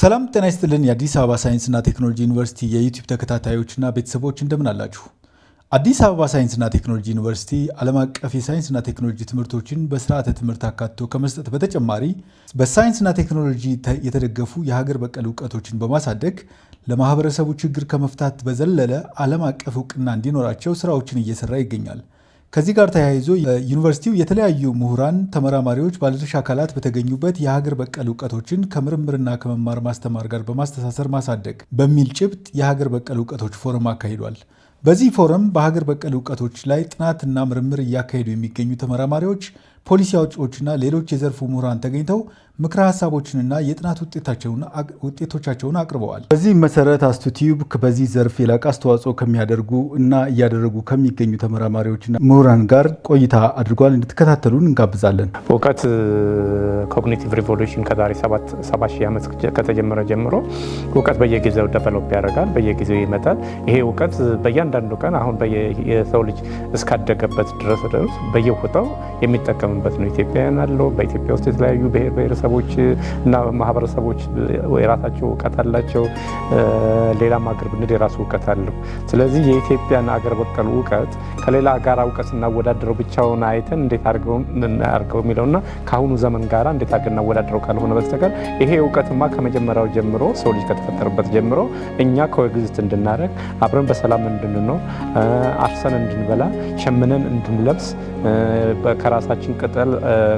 ሰላም ጤና ይስጥልን የአዲስ አበባ ሳይንስና ቴክኖሎጂ ዩኒቨርሲቲ የዩቲዩብ ተከታታዮችና ቤተሰቦች እንደምን አላችሁ? አዲስ አበባ ሳይንስና ቴክኖሎጂ ዩኒቨርሲቲ ዓለም አቀፍ የሳይንስና ቴክኖሎጂ ትምህርቶችን በስርዓተ ትምህርት አካቶ ከመስጠት በተጨማሪ በሳይንስና ቴክኖሎጂ የተደገፉ የሀገር በቀል እውቀቶችን በማሳደግ ለማህበረሰቡ ችግር ከመፍታት በዘለለ ዓለም አቀፍ እውቅና እንዲኖራቸው ስራዎችን እየሰራ ይገኛል። ከዚህ ጋር ተያይዞ ዩኒቨርሲቲው የተለያዩ ምሁራን፣ ተመራማሪዎች፣ ባለድርሻ አካላት በተገኙበት የሀገር በቀል እውቀቶችን ከምርምርና ከመማር ማስተማር ጋር በማስተሳሰር ማሳደግ በሚል ጭብጥ የሀገር በቀል እውቀቶች ፎረም አካሂዷል። በዚህ ፎረም በሀገር በቀል እውቀቶች ላይ ጥናትና ምርምር እያካሄዱ የሚገኙ ተመራማሪዎች፣ ፖሊሲ አውጪዎችና ሌሎች የዘርፉ ምሁራን ተገኝተው ምክረ ሀሳቦችንና የጥናት ውጤቶቻቸውን አቅርበዋል። በዚህ መሰረት አስቱቲዩብ በዚህ ዘርፍ የላቀ አስተዋጽኦ ከሚያደርጉ እና እያደረጉ ከሚገኙ ተመራማሪዎችና ምሁራን ጋር ቆይታ አድርጓል። እንድትከታተሉን እንጋብዛለን። እውቀት ኮግኒቲቭ ሪቮሉሽን ከዛሬ 70 ሺህ ዓመት ከተጀመረ ጀምሮ እውቀት በየጊዜው ዴቨሎፕ ያደርጋል፣ በየጊዜው ይመጣል። ይሄ እውቀት በእያንዳንዱ ቀን አሁን የሰው ልጅ እስካደገበት ድረስ በየቦታው የሚጠቀምበት ነው። ኢትዮጵያውያን አለው። በኢትዮጵያ ውስጥ የተለያዩ ብሔረሰቦች እና ማህበረሰቦች የራሳቸው እውቀት አላቸው። ሌላም ሀገር ብንሄድ የራሱ እውቀት አለው። ስለዚህ የኢትዮጵያን ሀገር በቀል እውቀት ከሌላ ጋር እውቀት ስናወዳድረው ብቻውን አይተን እንዴት አድርገው የሚለውና ከአሁኑ ዘመን ጋር እንዴት አድርገን እናወዳድረው ካልሆነ በስተቀር ይሄ እውቀትማ ከመጀመሪያው ጀምሮ ሰው ልጅ ከተፈጠረበት ጀምሮ እኛ ኮኤግዚስት እንድናደርግ አብረን በሰላም እንድንኖር አርሰን እንድንበላ ሸምነን እንድንለብስ ከራሳችን ቅጠል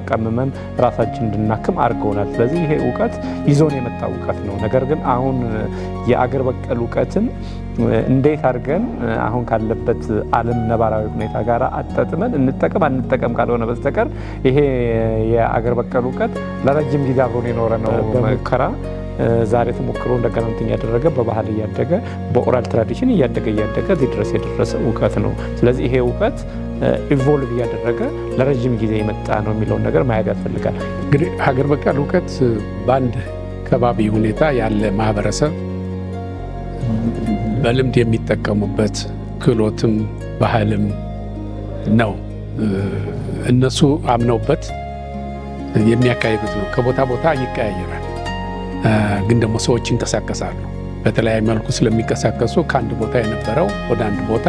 ቀምመን ራሳችን እንድናክም አድርገውናል። ስለዚህ ይሄ እውቀት ይዞን የመጣ እውቀት ነው። ነገር ግን አሁን የአገር በቀል እውቀትን እንዴት አድርገን አሁን ካለበት ዓለም ነባራዊ ሁኔታ ጋር አጣጥመን አንጠቀም ካልሆነ በስተቀር ይሄ የአገር በቀል እውቀት ለረጅም ጊዜ አብሮን የኖረ ነው። በሙከራ ዛሬ ተሞክሮ እንደገና እንትን ያደረገ በባህል እያደገ በኦራል ትራዲሽን እያደገ እዚህ ድረስ የደረሰ እውቀት ነው። ስለዚህ ይሄ እውቀት ኢቮልቭ እያደረገ ለረጅም ጊዜ የመጣ ነው የሚለውን ነገር ማየት ያስፈልጋል። እንግዲህ ሀገር በቀል እውቀት በአንድ ከባቢ ሁኔታ ያለ ማህበረሰብ በልምድ የሚጠቀሙበት ክህሎትም ባህልም ነው። እነሱ አምነውበት የሚያካሂዱት ነው። ከቦታ ቦታ ይቀያየራል። ግን ደግሞ ሰዎች ይንቀሳቀሳሉ። በተለያየ መልኩ ስለሚንቀሳቀሱ ከአንድ ቦታ የነበረው ወደ አንድ ቦታ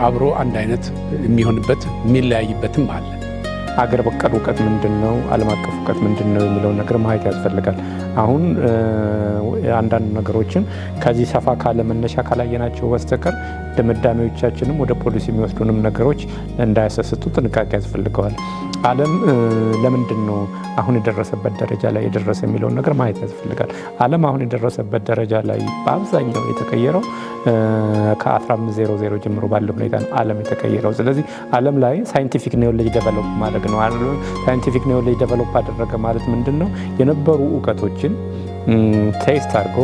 አብሮ አንድ አይነት የሚሆንበት የሚለያይበትም አለ። ሀገር በቀል እውቀት ምንድን ነው፣ ዓለም አቀፍ እውቀት ምንድን ነው የሚለውን ነገር ማየት ያስፈልጋል። አሁን አንዳንድ ነገሮችን ከዚህ ሰፋ ካለ መነሻ ካላየናቸው በስተቀር ድምዳሜዎቻችንም ወደ ፖሊሲ የሚወስዱንም ነገሮች እንዳያሰስቱ ጥንቃቄ ያስፈልገዋል። ዓለም ለምንድን ነው አሁን የደረሰበት ደረጃ ላይ የደረሰ የሚለውን ነገር ማየት ያስፈልጋል። ዓለም አሁን የደረሰበት ደረጃ ላይ በአብዛኛው የተቀየረው ከ1500 ጀምሮ ባለው ሁኔታ ነው ዓለም የተቀየረው። ስለዚህ ዓለም ላይ ሳይንቲፊክ ኖሌጅ ዴቨሎፕ ማድረግ ነው። ሳይንቲፊክ ኖሌጅ ዴቨሎፕ አደረገ ማለት ምንድን ነው? የነበሩ እውቀቶችን ቴስት አድርጎ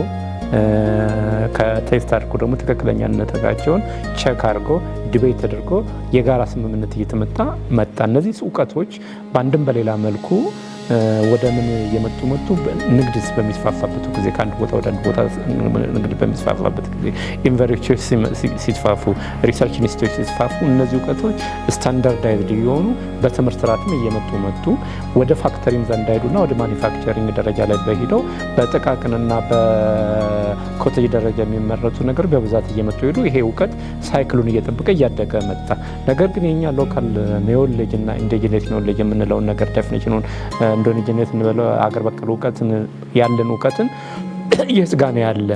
ከቴስት አድርጎ ደግሞ ትክክለኛነታቸውን ቸክ አድርጎ ዲቤት ተደርጎ የጋራ ስምምነት እየተመጣ መጣ። እነዚህ እውቀቶች በአንድም በሌላ መልኩ ወደ ምን እየመጡ መጡ? ንግድ በሚስፋፋበት ጊዜ ከአንድ ቦታ ወደ አንድ ቦታ ንግድ በሚስፋፋበት ጊዜ ዩኒቨርሲቲዎች ሲስፋፉ፣ ሪሰርች ኢንስቲትዩቶች ሲስፋፉ እነዚህ እውቀቶች ስታንዳርዳይዝድ የሆኑ በትምህርት ስርዓትም እየመጡ መጡ። ወደ ፋክተሪንግ እንዳይሄዱና ወደ ማኒፋክቸሪንግ ደረጃ ላይ በሂደው በጥቃቅንና በኮቴጅ ደረጃ የሚመረቱ ነገር በብዛት እየመጡ ሄዱ። ይሄ እውቀት ሳይክሉን እየጠበቀ እያደገ መጣ። ነገር ግን የኛ ሎካል ኖሌጅ እና ኢንዲጂነስ ኖሌጅ የምንለውን ነገር ዴፊኒሽኑን ኢንዲጂነስ እንበለው አገር በቀል እውቀትን ያለን እውቀትን የት ጋር ነው ያለ፣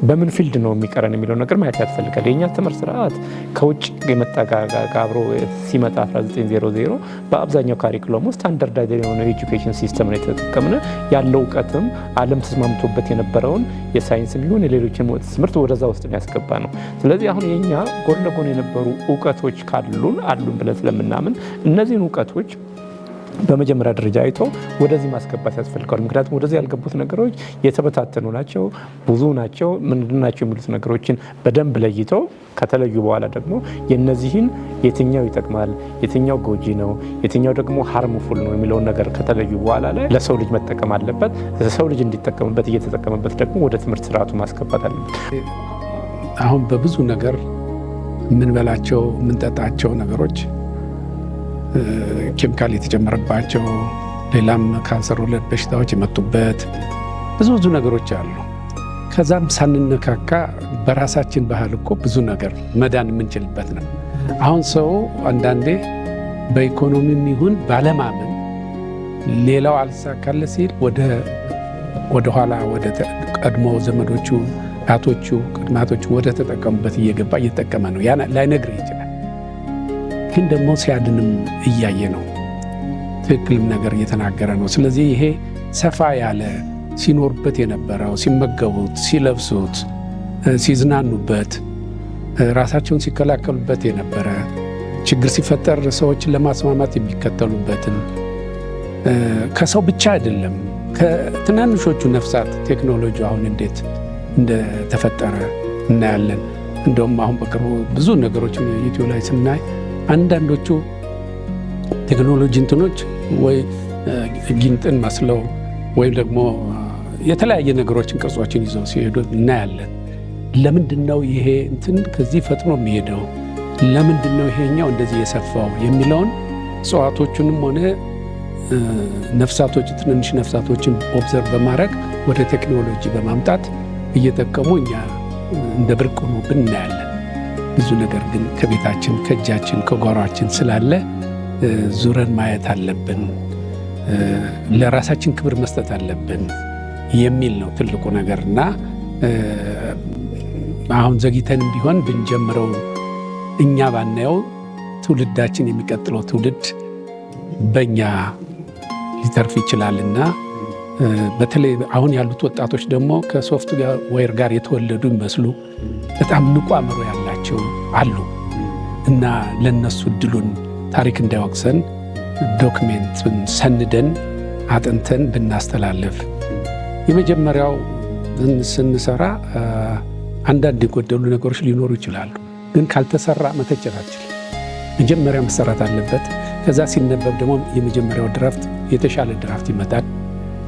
በምን ፊልድ ነው የሚቀረን የሚለው ነገር ማየት ያስፈልጋል። የኛ ትምህርት ስርዓት ከውጭ የመጣ ጋር አብሮ ሲመጣ 1900 በአብዛኛው ካሪኩለም ውስጥ ስታንዳርዳይዝድ የሆነ ኤጁኬሽን ሲስተም ነው የተጠቀምነ። ያለው እውቀትም ዓለም ተስማምቶበት የነበረውን የሳይንስም ይሁን የሌሎችን ትምህርት ወደዛ ውስጥ ያስገባ ነው። ስለዚህ አሁን የኛ ጎን ለጎን የነበሩ እውቀቶች አሉን ብለን ስለምናምን እነዚህን እውቀቶች በመጀመሪያ ደረጃ አይቶ ወደዚህ ማስገባት ያስፈልጋል። ምክንያቱም ወደዚህ ያልገቡት ነገሮች የተበታተኑ ናቸው፣ ብዙ ናቸው። ምንድን ናቸው የሚሉት ነገሮችን በደንብ ለይተው ከተለዩ በኋላ ደግሞ የነዚህን የትኛው ይጠቅማል፣ የትኛው ጎጂ ነው፣ የትኛው ደግሞ ሃርምፉል ነው የሚለውን ነገር ከተለዩ በኋላ ላይ ለሰው ልጅ መጠቀም አለበት። ሰው ልጅ እንዲጠቀምበት እየተጠቀመበት ደግሞ ወደ ትምህርት ስርዓቱ ማስገባት አለበት። አሁን በብዙ ነገር የምንበላቸው የምንጠጣቸው ነገሮች ኬሚካል የተጨመረባቸው ሌላም ካንሰር ወለድ በሽታዎች የመጡበት ብዙ ነገሮች አሉ። ከዛም ሳንነካካ በራሳችን ባህል እኮ ብዙ ነገር መዳን የምንችልበት ነው። አሁን ሰው አንዳንዴ በኢኮኖሚም ይሁን ባለማመን ሌላው አልሳካለ ሲል ወደ ኋላ ወደ ቀድሞ ዘመዶቹ አያቶቹ ቅድማቶቹ ወደ ተጠቀሙበት እየገባ እየተጠቀመ ነው። ያ ላይነግርህ ይችላል፣ ግን ደግሞ ሲያድንም እያየ ነው። ትክክልም ነገር እየተናገረ ነው። ስለዚህ ይሄ ሰፋ ያለ ሲኖርበት የነበረው ሲመገቡት፣ ሲለብሱት፣ ሲዝናኑበት፣ ራሳቸውን ሲከላከሉበት የነበረ ችግር ሲፈጠር ሰዎችን ለማስማማት የሚከተሉበትን ከሰው ብቻ አይደለም ከትናንሾቹ ነፍሳት ቴክኖሎጂ አሁን እንዴት እንደተፈጠረ እናያለን። እንደውም አሁን በቅርቡ ብዙ ነገሮችን ዩቲዩብ ላይ ስናይ አንዳንዶቹ ቴክኖሎጂ እንትኖች ወይ ጊንጥን መስለው ወይም ደግሞ የተለያየ ነገሮችን ቅርጾችን ይዘው ሲሄዱ እናያለን። ለምንድነው ይሄ እንትን ከዚህ ፈጥኖ የሚሄደው? ለምንድነው ይሄኛው እንደዚህ የሰፋው የሚለውን እጽዋቶቹንም ሆነ ነፍሳቶች ትንንሽ ነፍሳቶችን ኦብዘርቭ በማድረግ ወደ ቴክኖሎጂ በማምጣት እየጠቀሙ እኛ እንደ ብርቅ ሆኖብን እናያለን። ብዙ ነገር ግን ከቤታችን ከእጃችን ከጓሯችን ስላለ ዙረን ማየት አለብን። ለራሳችን ክብር መስጠት አለብን የሚል ነው ትልቁ ነገርና አሁን ዘግይተንም ቢሆን ብንጀምረው እኛ ባናየው ትውልዳችን የሚቀጥለው ትውልድ በእኛ ሊተርፍ ይችላልና በተለይ አሁን ያሉት ወጣቶች ደግሞ ከሶፍትዌር ጋር የተወለዱ ይመስሉ በጣም ንቁ አእምሮ ያላቸው አሉ እና ለነሱ እድሉን ታሪክ እንዳይወቅሰን ዶክሜንትን ሰንደን አጥንተን ብናስተላለፍ። የመጀመሪያው ስንሰራ አንዳንድ የጎደሉ ነገሮች ሊኖሩ ይችላሉ፣ ግን ካልተሰራ መተቸታችን መጀመሪያ መሰራት አለበት። ከዛ ሲነበብ ደግሞ የመጀመሪያው ድራፍት የተሻለ ድራፍት ይመጣል።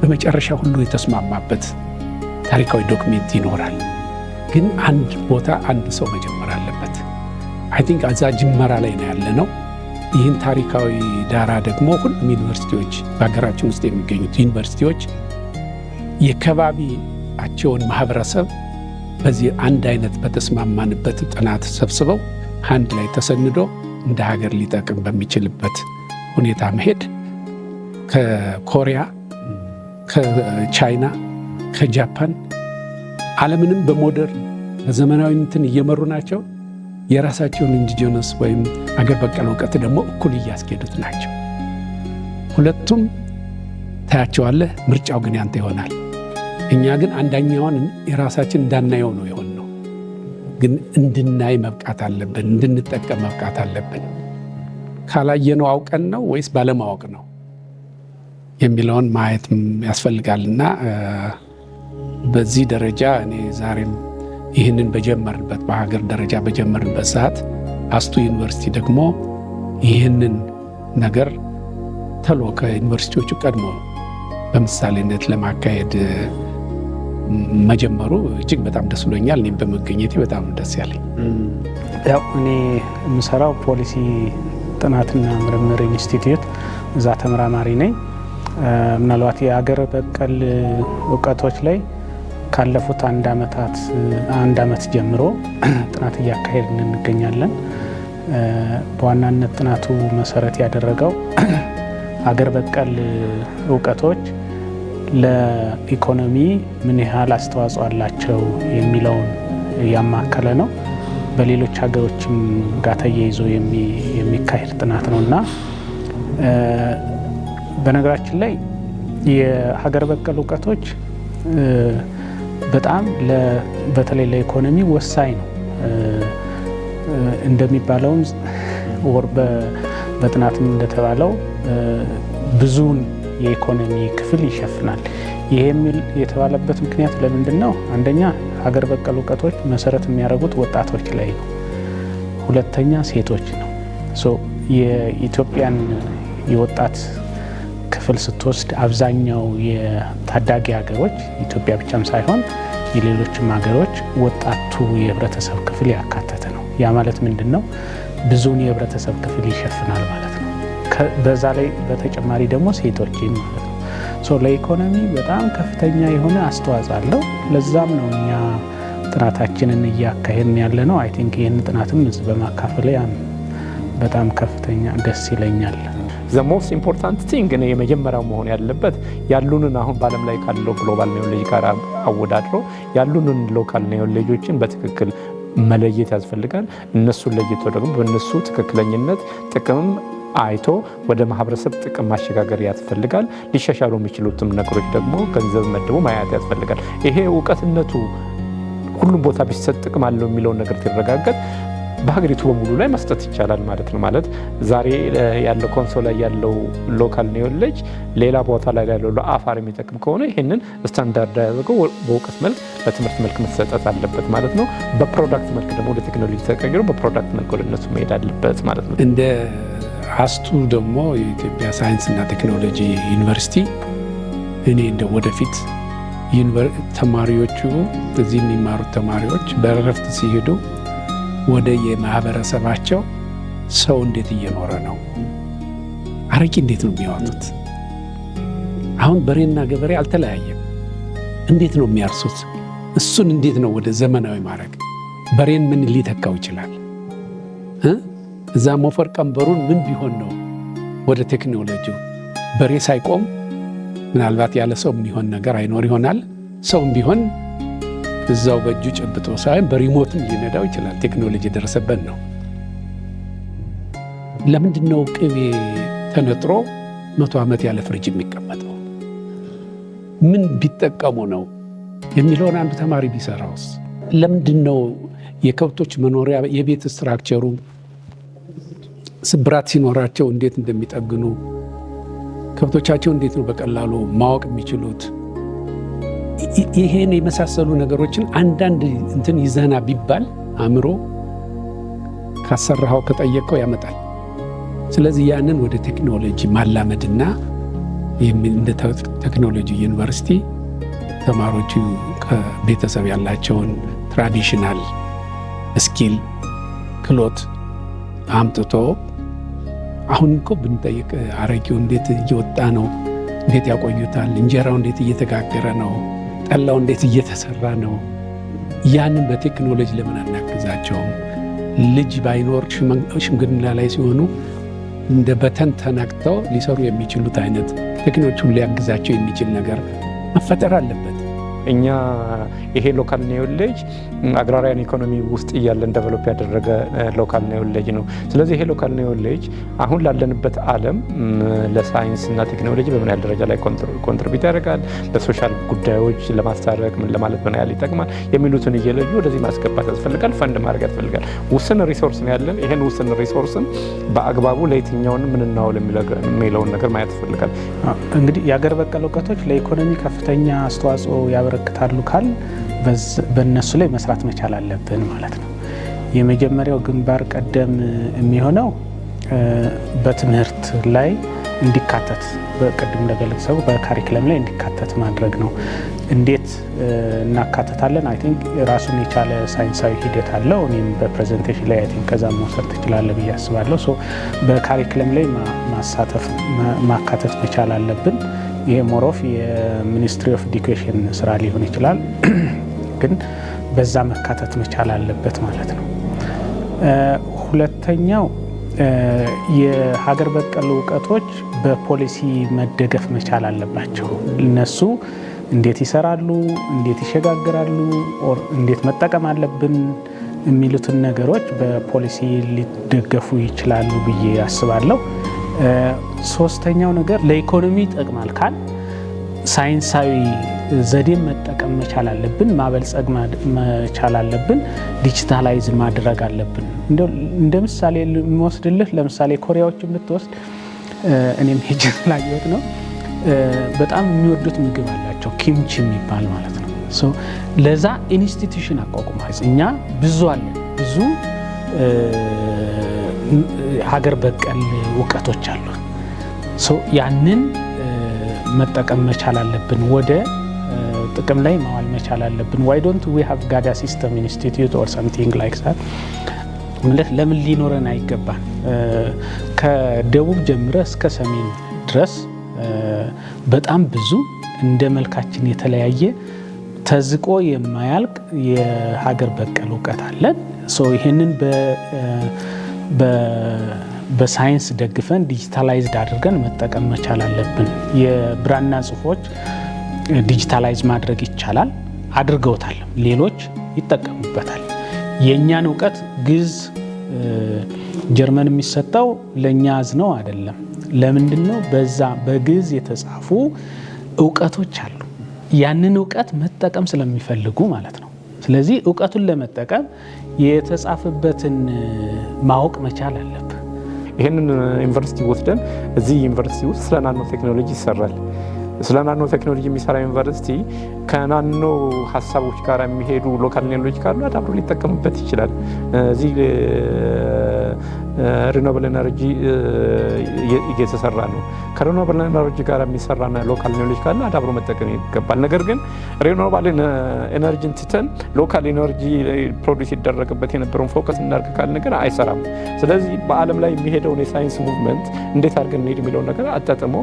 በመጨረሻ ሁሉ የተስማማበት ታሪካዊ ዶክሜንት ይኖራል። ግን አንድ ቦታ አንድ ሰው መጀመር አለበት። አይ ቲንክ እዛ ጅመራ ላይ ነው ያለነው። ይህን ታሪካዊ ዳራ ደግሞ ሁሉም ዩኒቨርሲቲዎች በሀገራችን ውስጥ የሚገኙት ዩኒቨርሲቲዎች የከባቢያቸውን ማህበረሰብ በዚህ አንድ አይነት በተስማማንበት ጥናት ሰብስበው አንድ ላይ ተሰንዶ እንደ ሀገር ሊጠቅም በሚችልበት ሁኔታ መሄድ ከኮሪያ፣ ከቻይና፣ ከጃፓን ዓለምንም በሞደርን በዘመናዊ እንትን እየመሩ ናቸው። የራሳቸውን ኢንዲጂነስ ወይም አገር በቀል እውቀት ደግሞ እኩል እያስኬዱት ናቸው። ሁለቱም ታያቸዋለህ። ምርጫው ግን ያንተ ይሆናል። እኛ ግን አንደኛውን የራሳችን እንዳናየው ነው የሆነው። ግን እንድናይ መብቃት አለብን፣ እንድንጠቀም መብቃት አለብን። ካላየነው አውቀን ነው ወይስ ባለማወቅ ነው የሚለውን ማየት ያስፈልጋልና በዚህ ደረጃ እኔ ዛሬም ይህንን በጀመርንበት በሀገር ደረጃ በጀመርንበት ሰዓት አስቱ ዩኒቨርሲቲ ደግሞ ይህንን ነገር ተሎ ከዩኒቨርሲቲዎቹ ቀድሞ በምሳሌነት ለማካሄድ መጀመሩ እጅግ በጣም ደስ ብሎኛል። እኔም በመገኘቴ በጣም ደስ ያለኝ። ያው እኔ የምሰራው ፖሊሲ ጥናትና ምርምር ኢንስቲትዩት እዛ ተመራማሪ ነኝ። ምናልባት የአገር በቀል እውቀቶች ላይ ካለፉት አንድ ዓመት ጀምሮ ጥናት እያካሄድን እንገኛለን። በዋናነት ጥናቱ መሰረት ያደረገው አገር በቀል እውቀቶች ለኢኮኖሚ ምን ያህል አስተዋጽኦ አላቸው የሚለውን ያማከለ ነው። በሌሎች ሀገሮችም ጋር ተያይዞ የሚካሄድ ጥናት ነው እና በነገራችን ላይ የሀገር በቀል እውቀቶች በጣም በተለይ ለኢኮኖሚ ወሳኝ ነው። እንደሚባለውም በጥናትም እንደተባለው ብዙውን የኢኮኖሚ ክፍል ይሸፍናል። ይሄ የተባለበት ምክንያት ለምንድን ነው? አንደኛ ሀገር በቀል እውቀቶች መሰረት የሚያደርጉት ወጣቶች ላይ ነው። ሁለተኛ ሴቶች ነው። የኢትዮጵያን የወጣት ክፍል ስትወስድ አብዛኛው የታዳጊ ሀገሮች ኢትዮጵያ ብቻም ሳይሆን የሌሎችም ሀገሮች ወጣቱ የህብረተሰብ ክፍል ያካተተ ነው። ያ ማለት ምንድን ነው? ብዙውን የህብረተሰብ ክፍል ይሸፍናል ማለት ነው። በዛ ላይ በተጨማሪ ደግሞ ሴቶችን ማለት ነው። ለኢኮኖሚ በጣም ከፍተኛ የሆነ አስተዋጽኦ አለው። ለዛም ነው እኛ ጥናታችንን እያካሄድን ያለ ነው። አይ ቲንክ ይህን ጥናትም እዚህ በማካፈል በጣም ከፍተኛ ደስ ይለኛል። ዘ ሞስት ኢምፖርታንት ቲንግ እኔ የመጀመሪያው መሆን ያለበት ያሉንን አሁን በዓለም ላይ ካለው ግሎባል ኒዮሎጂ ጋር አወዳድሮ ያሉንን ሎካል ኒዮሎጂዎችን በትክክል መለየት ያስፈልጋል። እነሱን ለይቶ ደግሞ በእነሱ ትክክለኝነት ጥቅም አይቶ ወደ ማህበረሰብ ጥቅም ማሸጋገር ያስፈልጋል። ሊሻሻሉ የሚችሉትም ነገሮች ደግሞ ገንዘብ መድቦ ማየት ያስፈልጋል። ይሄ እውቀትነቱ ሁሉም ቦታ ቢሰጥ ጥቅም አለው የሚለውን ነገር ሲረጋገጥ በሀገሪቱ በሙሉ ላይ መስጠት ይቻላል ማለት ነው። ማለት ዛሬ ያለው ኮንሶ ላይ ያለው ሎካል ኒዮሎጂ ሌላ ቦታ ላይ ያለው ለአፋር የሚጠቅም ከሆነ ይህንን ስታንዳርድ ያደርገው በእውቀት መልክ በትምህርት መልክ መሰጠት አለበት ማለት ነው። በፕሮዳክት መልክ ደግሞ ወደ ቴክኖሎጂ ተቀይሮ በፕሮዳክት መልክ ወደ እነሱ መሄድ አለበት ማለት ነው። እንደ አስቱ ደግሞ የኢትዮጵያ ሳይንስና ቴክኖሎጂ ዩኒቨርሲቲ እኔ እንደ ወደፊት ተማሪዎቹ እዚህ የሚማሩት ተማሪዎች በእረፍት ሲሄዱ ወደ የማህበረሰባቸው ሰው እንዴት እየኖረ ነው፣ አረቂ እንዴት ነው የሚያወጡት? አሁን በሬና ገበሬ አልተለያየም። እንዴት ነው የሚያርሱት? እሱን እንዴት ነው ወደ ዘመናዊ ማድረግ? በሬን ምን ሊተካው ይችላል? እዛ ሞፈር ቀንበሩን ምን ቢሆን ነው ወደ ቴክኖሎጂው? በሬ ሳይቆም ምናልባት ያለ ሰው የሚሆን ነገር አይኖር ይሆናል። ሰውም ቢሆን እዛው በእጁ ጨብጦ ሳይሆን በሪሞትም ሊነዳው ይችላል። ቴክኖሎጂ የደረሰበት ነው። ለምንድነው ቅቤ ተነጥሮ 100 ዓመት ያለ ፍሪጅ የሚቀመጠው? ምን ቢጠቀሙ ነው የሚለውን አንዱ ተማሪ ቢሰራውስ? ለምንድነው የከብቶች መኖሪያ የቤት ስትራክቸሩ ስብራት ሲኖራቸው እንዴት እንደሚጠግኑ ከብቶቻቸው እንዴት ነው በቀላሉ ማወቅ የሚችሉት? ይሄን የመሳሰሉ ነገሮችን አንዳንድ እንትን ይዘና ቢባል አእምሮ ካሰራኸው ከጠየቀው ያመጣል። ስለዚህ ያንን ወደ ቴክኖሎጂ ማላመድና እንደ ቴክኖሎጂ ዩኒቨርሲቲ ተማሪዎቹ ከቤተሰብ ያላቸውን ትራዲሽናል ስኪል ክሎት አምጥቶ አሁን እኮ ብንጠይቅ አረቂው እንዴት እየወጣ ነው? እንዴት ያቆዩታል? እንጀራው እንዴት እየተጋገረ ነው? ጠላው እንዴት እየተሰራ ነው? ያንን በቴክኖሎጂ ለምን አናግዛቸውም? ልጅ ባይኖር ሽምግልና ላይ ሲሆኑ እንደ በተን ተነቅተው ሊሰሩ የሚችሉት አይነት ቴክኖሎጂውን ሊያግዛቸው የሚችል ነገር መፈጠር አለበት። እኛ ይሄ ሎካል ኒዮሎጂ አግራሪያን ኢኮኖሚ ውስጥ እያለን ዴቨሎፕ ያደረገ ሎካል ኒዮሎጂ ነው። ስለዚህ ይሄ ሎካል ኒዮሎጂ አሁን ላለንበት ዓለም ለሳይንስ እና ቴክኖሎጂ በምን ያህል ደረጃ ላይ ኮንትሪቢዩት ያደርጋል፣ ለሶሻል ጉዳዮች ለማስታረቅ ምን ለማለት ምን ያህል ይጠቅማል የሚሉትን እየለዩ ወደዚህ ማስገባት ያስፈልጋል። ፈንድ ማድረግ ያስፈልጋል። ውስን ሪሶርስ ነው ያለን። ይሄን ውስን ሪሶርስን በአግባቡ ለየትኛውን ምን እናውል የሚለውን ነገር ማየት ያስፈልጋል። እንግዲህ የአገር በቀል እውቀቶች ለኢኮኖሚ ከፍተኛ አስተዋጽኦ ያበረክታሉ ካል በእነሱ ላይ መስራት መቻል አለብን ማለት ነው። የመጀመሪያው ግንባር ቀደም የሚሆነው በትምህርት ላይ እንዲካተት በቅድም እንደገለጸው በካሪክለም ላይ እንዲካተት ማድረግ ነው። እንዴት እናካተታለን? አይ ቲንክ ራሱን የቻለ ሳይንሳዊ ሂደት አለው። እኔም በፕሬዘንቴሽን ላይ አይ ቲንክ ከዛ መውሰድ ትችላለህ ብዬ አስባለሁ። ሶ በካሪክለም ላይ ማካተት መቻል አለብን። ይሄ ሞሮፍ የሚኒስትሪ ኦፍ ኤዱኬሽን ስራ ሊሆን ይችላል፣ ግን በዛ መካተት መቻል አለበት ማለት ነው። ሁለተኛው የሀገር በቀል እውቀቶች በፖሊሲ መደገፍ መቻል አለባቸው። እነሱ እንዴት ይሰራሉ፣ እንዴት ይሸጋግራሉ፣ እንዴት መጠቀም አለብን የሚሉትን ነገሮች በፖሊሲ ሊደገፉ ይችላሉ ብዬ አስባለሁ። ሶስተኛው ነገር ለኢኮኖሚ ይጠቅማል ካል ሳይንሳዊ ዘዴን መጠቀም መቻል አለብን፣ ማበልጸግ መቻል አለብን፣ ዲጂታላይዝ ማድረግ አለብን። እንደ ምሳሌ የሚወስድልህ ለምሳሌ ኮሪያዎችን ብትወስድ እኔም ሄጄ ስላየሁት ነው። በጣም የሚወዱት ምግብ አላቸው፣ ኪምቺ የሚባል ማለት ነው። ለዛ ኢንስቲትዩሽን አቋቁሟል። እኛ ብዙ አለን፣ ብዙ ሀገር በቀል እውቀቶች አሉ። ያንን መጠቀም መቻል አለብን፣ ወደ ጥቅም ላይ ማዋል መቻል አለብን። ዋይ ዶንት ዊ ሃቭ ጋዳ ሲስተም ኢንስቲትዩት ኦር ሰምቲንግ ላይክ ዛት? ለምን ሊኖረን አይገባም? ከደቡብ ጀምረ እስከ ሰሜን ድረስ በጣም ብዙ እንደ መልካችን የተለያየ ተዝቆ የማያልቅ የሀገር በቀል እውቀት አለን። ይህንን በሳይንስ ደግፈን ዲጂታላይዝድ አድርገን መጠቀም መቻል አለብን። የብራና ጽሁፎች ዲጂታላይዝ ማድረግ ይቻላል፣ አድርገውታል፣ ሌሎች ይጠቀሙበታል። የእኛን እውቀት ግዕዝ ጀርመን የሚሰጠው ለእኛ አዝነው አይደለም። ለምንድን ነው? በዛ በግዕዝ የተጻፉ እውቀቶች አሉ፣ ያንን እውቀት መጠቀም ስለሚፈልጉ ማለት ነው። ስለዚህ እውቀቱን ለመጠቀም የተጻፈበትን ማወቅ መቻል አለብን። ይህንን ዩኒቨርሲቲ ወስደን እዚህ ዩኒቨርሲቲ ውስጥ ስለ ናኖ ቴክኖሎጂ ይሰራል። ስለ ናኖ ቴክኖሎጂ የሚሰራ ዩኒቨርሲቲ ከናኖ ሀሳቦች ጋር የሚሄዱ ሎካል ቴክኖሎጂ ካሉ አዳብሮ ሊጠቀሙበት ይችላል። እዚህ ሪኖብል ኤነርጂ እየተሰራ ነው። ከሪኖብል ኤነርጂ ጋር የሚሰራ ሎካል ቴክኖሎጂ ካለ አዳብሮ መጠቀም ይገባል። ነገር ግን ሪኖብል ኤነርጂን ትተን ሎካል ኤነርጂ ፕሮዲስ ይደረግበት የነበረውን ፎከስ እናድርግ ካልን ግን አይሰራም። ስለዚህ በዓለም ላይ የሚሄደውን የሳይንስ ሙቭመንት እንዴት አድርገን እንሄድ የሚለውን ነገር አጣጥሞ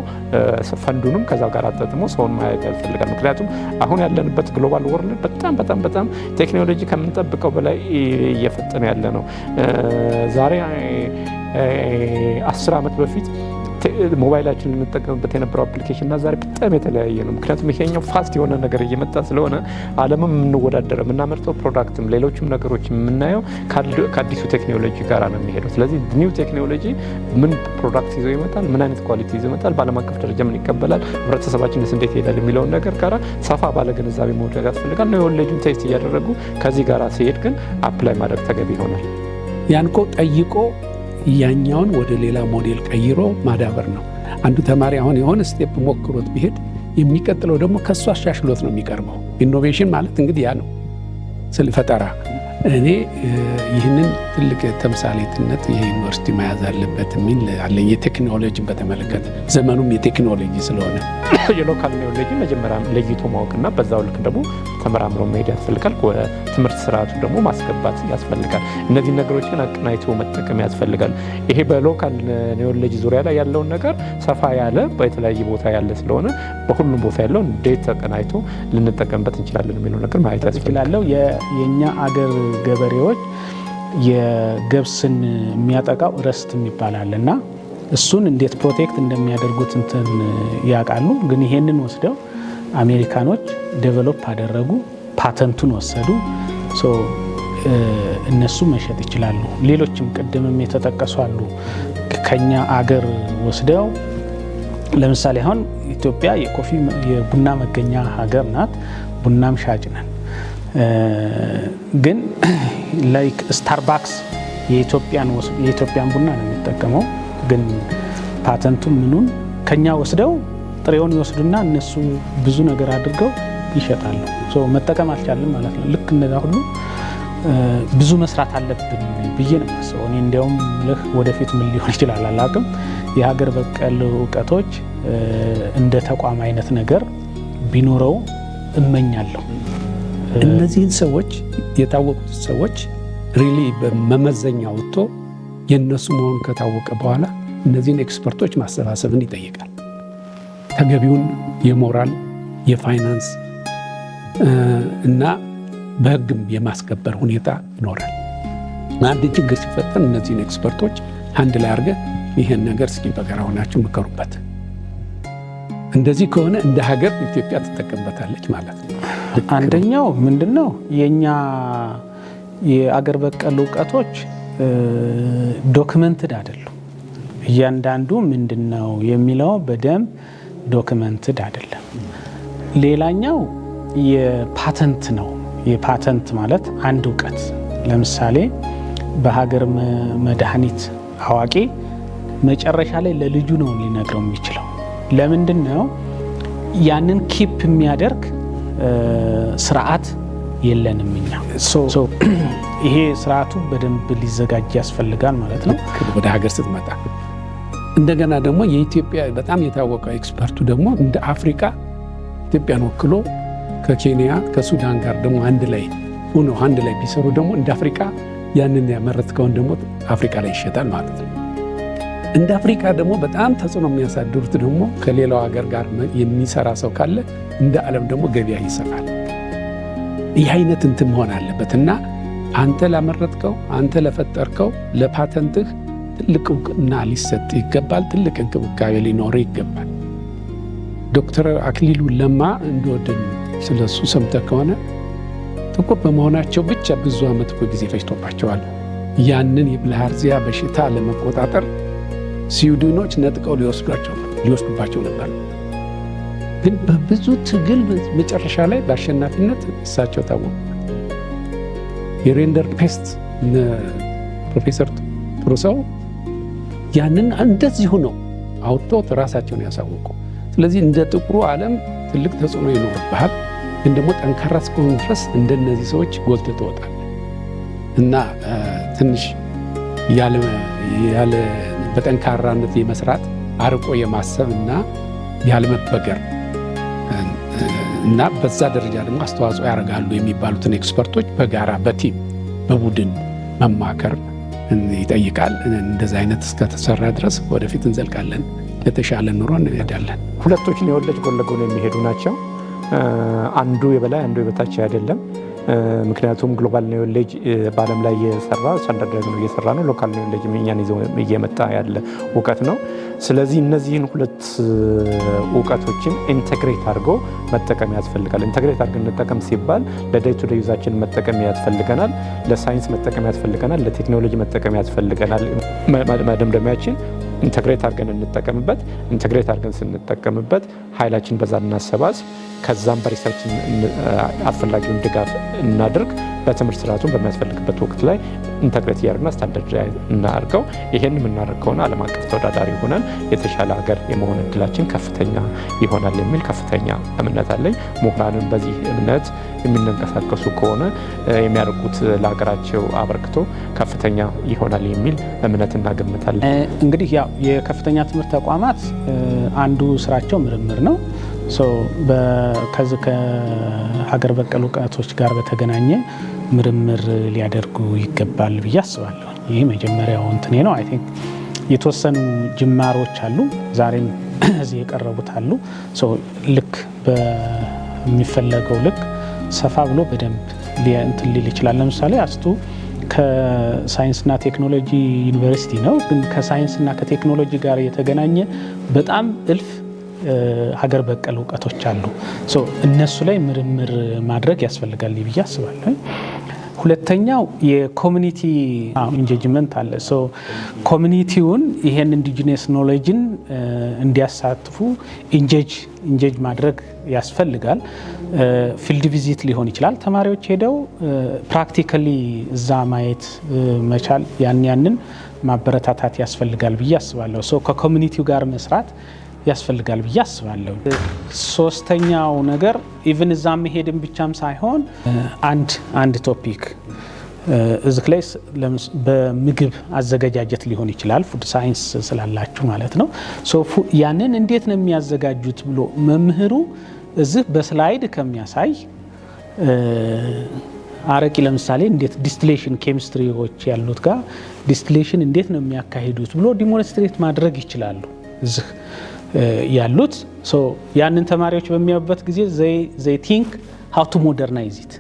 ፈንዱንም ከዛ ጋር አጣጥሞ ሰውን ማየት ያስፈልጋል። ምክንያቱም አሁን ያለንበት ግሎባል ወርልድ በጣም ቴክኖሎጂ ከምንጠብቀው በላይ እየፈጠነ ያለ ነው። ዛሬ 10 ዓመት በፊት ሞባይላችን ልንጠቀምበት የነበረው አፕሊኬሽን እና ዛሬ በጣም የተለያየ ነው። ምክንያቱም ይሄኛው ፋስት የሆነ ነገር እየመጣ ስለሆነ ዓለምም የምንወዳደረው የምናመርተው ፕሮዳክትም ሌሎችም ነገሮች የምናየው ከአዲሱ ቴክኖሎጂ ጋር ነው የሚሄደው። ስለዚህ ኒው ቴክኖሎጂ ምን ፕሮዳክት ይዞ ይመጣል፣ ምን አይነት ኳሊቲ ይዞ ይመጣል፣ በዓለም አቀፍ ደረጃ ምን ይቀበላል፣ ህብረተሰባችንስ እንዴት ይሄዳል የሚለውን ነገር ጋር ሰፋ ባለ ግንዛቤ መውደግ ያስፈልጋል። ነው የወለጁን ቴስት እያደረጉ ከዚህ ጋር ሲሄድ ግን አፕላይ ማድረግ ተገቢ ይሆናል። ያንኮ ጠይቆ ያኛውን ወደ ሌላ ሞዴል ቀይሮ ማዳበር ነው። አንዱ ተማሪ አሁን የሆነ ስቴፕ ሞክሮት ቢሄድ የሚቀጥለው ደግሞ ከሱ አሻሽሎት ነው የሚቀርበው። ኢኖቬሽን ማለት እንግዲህ ያ ነው፣ ስለ ፈጠራ። እኔ ይህንን ትልቅ ተምሳሌትነት ይሄ ዩኒቨርሲቲ መያዝ አለበት የሚል አለኝ። የቴክኖሎጂን በተመለከተ ዘመኑም የቴክኖሎጂ ስለሆነ የሎካል ቴክኖሎጂ መጀመሪያ ለይቶ ማወቅና በዛው ልክ ደግሞ ተመራምሮ መሄድ ያስፈልጋል። ትምህርት ስርዓቱ ደግሞ ማስገባት ያስፈልጋል። እነዚህ ነገሮች ግን አቀናይቶ መጠቀም ያስፈልጋል። ይሄ በሎካል ቴክኖሎጂ ዙሪያ ላይ ያለውን ነገር ሰፋ ያለ በተለያየ ቦታ ያለ ስለሆነ በሁሉም ቦታ ያለው እንዴት ተቀናይቶ ልንጠቀምበት እንችላለን የሚለው ነገር ማየት ያስፈልጋል። የኛ አገር ገበሬዎች የገብስን የሚያጠቃው ረስት ይባላል እና እሱን እንዴት ፕሮቴክት እንደሚያደርጉት እንትን ያውቃሉ። ግን ይሄንን ወስደው አሜሪካኖች ዴቨሎፕ አደረጉ፣ ፓተንቱን ወሰዱ። እነሱ መሸጥ ይችላሉ። ሌሎችም ቅድምም የተጠቀሱ አሉ ከኛ አገር ወስደው። ለምሳሌ አሁን ኢትዮጵያ የቡና መገኛ ሀገር ናት። ቡናም ሻጭ ነን። ግን ላይክ ስታርባክስ የኢትዮጵያን ቡና ነው የሚጠቀመው። ግን ፓተንቱ ምኑን ከኛ ወስደው ጥሬውን ይወስዱና እነሱ ብዙ ነገር አድርገው ይሸጣሉ። መጠቀም አልቻለም ማለት ነው። ልክ እንደዛ ሁሉ ብዙ መስራት አለብን ብዬ ነው የማስበው። እኔ እንዲያውም ወደፊት ምን ሊሆን ይችላል አላውቅም፣ የሀገር በቀል እውቀቶች እንደ ተቋም አይነት ነገር ቢኖረው እመኛለሁ። እነዚህን ሰዎች የታወቁት ሰዎች ሪሊ በመመዘኛ ወጥቶ የእነሱ መሆኑ ከታወቀ በኋላ እነዚህን ኤክስፐርቶች ማሰባሰብን ይጠይቃል። ተገቢውን የሞራል የፋይናንስ እና በሕግም የማስከበር ሁኔታ ይኖራል። አንድ ችግር ሲፈጠር እነዚህን ኤክስፐርቶች አንድ ላይ አድርገህ ይህን ነገር እስኪ በጋራ ሆናችሁ ምከሩበት። እንደዚህ ከሆነ እንደ ሀገር ኢትዮጵያ ትጠቀምበታለች ማለት ነው። አንደኛው ምንድነው የኛ የአገር በቀል እውቀቶች ዶክመንትድ አይደሉም። እያንዳንዱ ምንድነው የሚለው በደንብ ዶክመንትድ አይደለም። ሌላኛው የፓተንት ነው። የፓተንት ማለት አንድ እውቀት ለምሳሌ በሀገር መድኃኒት አዋቂ መጨረሻ ላይ ለልጁ ነው ሊነግረው የሚችለው። ለምንድን ነው? ያንን ኪፕ የሚያደርግ ስርዓት የለንም እኛ። ይሄ ስርዓቱ በደንብ ሊዘጋጅ ያስፈልጋል ማለት ነው። ወደ ሀገር ስትመጣ እንደገና ደግሞ የኢትዮጵያ በጣም የታወቀው ኤክስፐርቱ ደግሞ እንደ አፍሪካ ኢትዮጵያን ወክሎ ከኬንያ ከሱዳን ጋር ደግሞ አንድ ላይ ሆኖ አንድ ላይ ቢሰሩ ደግሞ እንደ አፍሪካ ያንን ያመረትከውን ደግሞ አፍሪካ ላይ ይሸጣል ማለት ነው። እንደ አፍሪካ ደግሞ በጣም ተጽዕኖ የሚያሳድሩት ደግሞ ከሌላው ሀገር ጋር የሚሰራ ሰው ካለ እንደ ዓለም ደግሞ ገበያ ይሰፋል። ይህ አይነት እንትን መሆን አለበት እና አንተ ላመረጥከው አንተ ለፈጠርከው ለፓተንትህ ትልቅ እውቅና ሊሰጥ ይገባል። ትልቅ እንክብካቤ ሊኖር ይገባል። ዶክተር አክሊሉ ለማ እንደወደን ስለሱ ሰምተህ ከሆነ ጥቁር በመሆናቸው ብቻ ብዙ ዓመት እኮ ጊዜ ፈጅቶባቸዋል። ያንን የብልሃርዚያ በሽታ ለመቆጣጠር ስዊድኖች ነጥቀው ሊወስዱባቸው ነበር። ግን በብዙ ትግል መጨረሻ ላይ በአሸናፊነት እሳቸው ታወቁ። የሬንደር ፔስት ፕሮፌሰር ጥሩሰው ያንን እንደዚሁ ነው አውጥተው ራሳቸውን ያሳወቁ። ስለዚህ እንደ ጥቁሩ ዓለም ትልቅ ተጽዕኖ ይኖርብሃል። ግን ደግሞ ጠንካራ እስከሆኑ ድረስ እንደነዚህ ሰዎች ጎልተህ ትወጣለህ እና ትንሽ ያለ በጠንካራነት የመስራት አርቆ የማሰብ እና ያለመበገር እና በዛ ደረጃ ደግሞ አስተዋጽኦ ያደርጋሉ የሚባሉትን ኤክስፐርቶች በጋራ በቲም በቡድን መማከር ይጠይቃል። እንደዛ አይነት እስከተሰራ ድረስ ወደፊት እንዘልቃለን፣ ለተሻለ ኑሮ እንሄዳለን። ሁለቶችን የወለጅ ጎን ለጎን የሚሄዱ ናቸው። አንዱ የበላይ አንዱ የበታች አይደለም። ምክንያቱም ግሎባል ኒውሌጅ በዓለም ላይ እየሰራ ስታንዳርድ ነው እየሰራ ነው። ሎካል ኒውሌጅ እኛን ይዘው እየመጣ ያለ እውቀት ነው። ስለዚህ እነዚህን ሁለት እውቀቶችን ኢንተግሬት አድርጎ መጠቀም ያስፈልጋል። ኢንተግሬት አድርገን እንጠቀም ሲባል ለዴይ ቱ ዴይ ዩዛችን መጠቀም ያስፈልገናል፣ ለሳይንስ መጠቀም ያስፈልገናል፣ ለቴክኖሎጂ መጠቀም ያስፈልገናል። መደምደሚያችን ኢንተግሬት አድርገን እንጠቀምበት። ኢንተግሬት አድርገን ስንጠቀምበት ኃይላችን በዛ እናሰባስብ፣ ከዛም በሪሰርች አስፈላጊውን ድጋፍ እናድርግ። በትምህርት ስርዓቱን በሚያስፈልግበት ወቅት ላይ ኢንተግሬት እያደረግና ስታንዳርድ እናድርገው። ይሄን የምናደርግ ከሆነ ዓለም አቀፍ ተወዳዳሪ ሆነን የተሻለ ሀገር የመሆን እድላችን ከፍተኛ ይሆናል የሚል ከፍተኛ እምነት አለኝ። ምሁራንን በዚህ እምነት የሚንቀሳቀሱ ከሆነ የሚያደርጉት ለሀገራቸው አበርክቶ ከፍተኛ ይሆናል የሚል እምነትና ግምት አለ። እንግዲህ ያው የከፍተኛ ትምህርት ተቋማት አንዱ ስራቸው ምርምር ነው። ከዚህ ከሀገር በቀል እውቀቶች ጋር በተገናኘ ምርምር ሊያደርጉ ይገባል ብዬ አስባለሁ። ይህ መጀመሪያው እንትኔ ነው። አይ ቲንክ የተወሰኑ ጅማሮች አሉ፣ ዛሬም እዚህ የቀረቡት አሉ። ልክ በሚፈለገው ልክ ሰፋ ብሎ በደንብ እንትን ሊል ይችላል። ለምሳሌ አስቱ ከሳይንስና ቴክኖሎጂ ዩኒቨርሲቲ ነው፣ ግን ከሳይንስና ከቴክኖሎጂ ጋር የተገናኘ በጣም እልፍ ሀገር በቀል እውቀቶች አሉ። እነሱ ላይ ምርምር ማድረግ ያስፈልጋል ብዬ አስባለሁ። ሁለተኛው የኮሚኒቲ ኢንጌጅመንት አለ። ኮሚኒቲውን ይሄን ኢንዲጂነስ ኖሌጅን እንዲያሳትፉ ኢንጌጅ ማድረግ ያስፈልጋል። ፊልድ ቪዚት ሊሆን ይችላል። ተማሪዎች ሄደው ፕራክቲካሊ እዛ ማየት መቻል ያንን ማበረታታት ያስፈልጋል ብዬ አስባለሁ። ከኮሚኒቲው ጋር መስራት ያስፈልጋል ብዬ አስባለሁ። ሶስተኛው ነገር ኢቭን እዛ መሄድን ብቻም ሳይሆን አንድ ቶፒክ እዚህ ላይ በምግብ አዘገጃጀት ሊሆን ይችላል። ፉድ ሳይንስ ስላላችሁ ማለት ነው። ያንን እንዴት ነው የሚያዘጋጁት ብሎ መምህሩ እዚህ በስላይድ ከሚያሳይ አረቂ ለምሳሌ እንዴት ዲስቲሌሽን ኬሚስትሪዎች ያሉት ጋር ዲስቲሌሽን እንዴት ነው የሚያካሂዱት ብሎ ዲሞንስትሬት ማድረግ ይችላሉ እዚህ ያሉት። ያንን ተማሪዎች በሚያዩበት ጊዜ ዘይ ቲንክ ሃው ቱ ሞደርናይዝ ኢት፣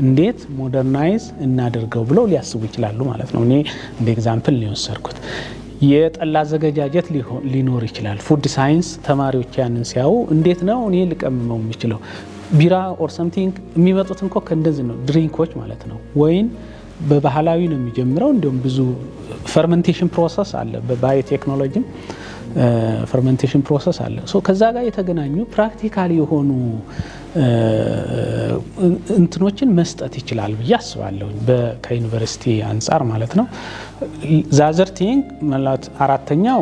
እንዴት ሞደርናይዝ እናደርገው ብለው ሊያስቡ ይችላሉ ማለት ነው። እኔ እንደ ኤግዛምፕል ነው የወሰድኩት። የጠላ አዘገጃጀት ሊኖር ይችላል። ፉድ ሳይንስ ተማሪዎች ያንን ሲያዩ እንዴት ነው እኔ ልቀምመው የሚችለው ቢራ ኦር ሰምቲንግ የሚመጡት እንኮ ከእንደዚህ ነው፣ ድሪንኮች ማለት ነው። ወይን በባህላዊ ነው የሚጀምረው። እንዲሁም ብዙ ፈርመንቴሽን ፕሮሰስ አለ፣ በባዮቴክኖሎጂም ፈርመንቴሽን ፕሮሰስ አለ። ከዛ ጋር የተገናኙ ፕራክቲካሊ የሆኑ እንትኖችን መስጠት ይችላል ብዬ አስባለሁ ከዩኒቨርሲቲ አንጻር ማለት ነው። ዛዘርቲንግ ማለት አራተኛው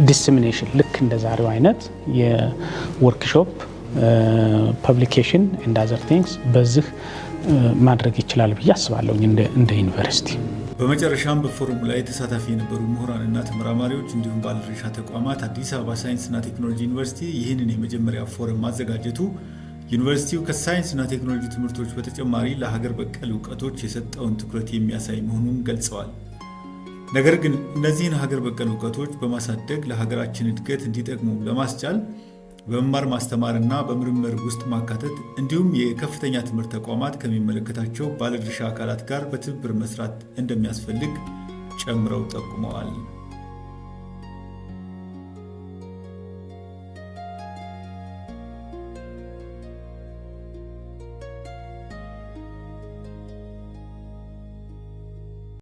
ዲስሚኔሽን ልክ እንደ ዛሬው አይነት የወርክሾፕ ፐብሊኬሽን ኤንድ አዘር ቲንግስ በዚህ ማድረግ ይችላል ብዬ አስባለሁ እንደ ዩኒቨርሲቲ። በመጨረሻም በፎረሙ ላይ ተሳታፊ የነበሩ ምሁራንና ተመራማሪዎች እንዲሁም ባለድርሻ ተቋማት አዲስ አበባ ሳይንስና ቴክኖሎጂ ዩኒቨርሲቲ ይህንን የመጀመሪያ ፎረም ማዘጋጀቱ ዩኒቨርሲቲው ከሳይንስና ቴክኖሎጂ ትምህርቶች በተጨማሪ ለሀገር በቀል እውቀቶች የሰጠውን ትኩረት የሚያሳይ መሆኑን ገልጸዋል። ነገር ግን እነዚህን ሀገር በቀል እውቀቶች በማሳደግ ለሀገራችን እድገት እንዲጠቅሙ ለማስቻል በመማር ማስተማርና በምርምር ውስጥ ማካተት እንዲሁም የከፍተኛ ትምህርት ተቋማት ከሚመለከታቸው ባለድርሻ አካላት ጋር በትብብር መስራት እንደሚያስፈልግ ጨምረው ጠቁመዋል።